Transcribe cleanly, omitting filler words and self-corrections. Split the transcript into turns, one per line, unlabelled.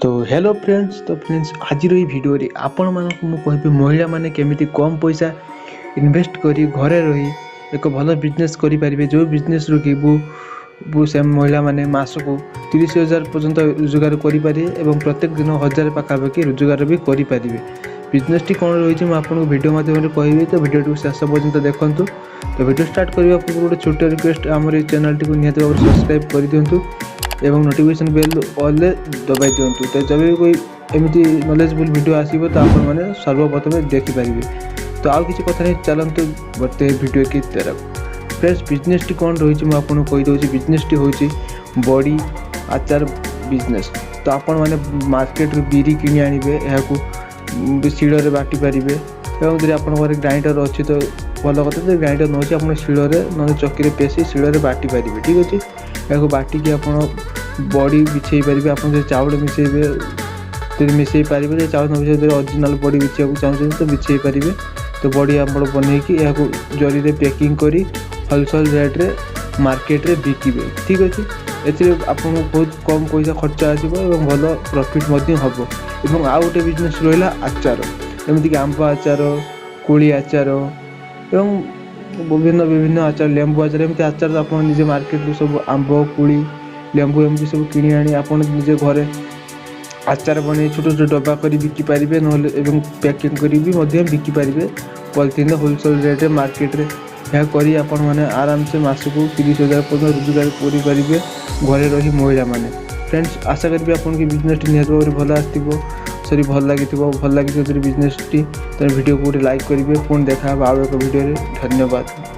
तो hello friends, आज video रे आपण मानक मु कहबी महिला माने केमिति कम पैसा इन्वेस्ट करी घरे रही एक भल बिजनेस करि परिबे। जो बिजनेस रो कि बु से महिला माने मास को 30,000 पर्यंत रोजगार करि पारे एवं प्रत्येक दिन 1000 पाखापाखि रोजगार भी करि पारिबे। बिजनेस टी कोन रही मैं आपको वीडियो माध्यम रे कहबी, तो वीडियो टी शेष पर्यंत देखंतु। तो वीडियो स्टार्ट करबा पूर्व गोटे छोट रिक्वेस्ट, हमर चैनल टी को निहत सब्सक्राइब कर दियंतु एवं नोटिफिकेशन बेल ऑल दबाई दिंतु। तो जब भी कोई एमती नॉलेजफुल वीडियो आसो तो आपण मैंने सर्वप्रथम देखिपारे। तो आउ किसी कथा नहीं, चलतु बढ़ते वीडियो की तरफ। फ्रेंड्स, बिजनेस टी कौन रही मैं आपको कहीदे। बिजनेस टी हूँ बड़ी आचार बिजनेस। तो आपण मैंने मार्केट बिरी किणी आनिबे, यहाँ शिଳରେ बाटी पारिबे एवं जब आप ग्राइंडर अच्छी तो भल कथा। तो ग्राइंडर न आप शिଳରେ न चक्की पेशी शिଳରେ बाटी पारिबे। ठीक अच्छे, यहाँ बाटिकी आप बड़ी बिछे पारे। आप चाउल मिसेबे तो मिसई पारे, चाउल न मिसे ओरिजिनल बड़ी बिछा चाहते तो बिछे पारे। तो बड़ी आप बनईकि जरी में पैकिंग करी होलसेल रेट्रे मार्केट रे बिकिबे। ठीक अच्छे, ए बहुत कम पैसा खर्च आसो भल प्रॉफिट हम। एवं आउ गोटे बिजनेस रहा आचार, एमतीक आंब आचार, कोली आचार एवं विभिन्न विभिन्न आचार, लेंबू आचार, एमती आचार आप निजे मार्केट सब आंब कोली लेंबू एमती सब किणी आनी आप निजे घरे आचार बने छोट छोट डब्बा कर बिकी पारे। न पैकिंग करी बिकी पारे पॉलिथिन होलसेल रेट मार्केट रे। यह करी आपण मैंने आराम से मासक 30,000 पर्यटन रोजगार करेंगे घरे रही महिला माने। फ्रेंड्स, आशा करी आपन की बिजनेस टी निहत भाव भल आसो, सॉरी भल लगी बिजनेस टी। तो वीडियो को लाइक करेंगे। पुणी देखा आउ एक वीडियो। धन्यवाद।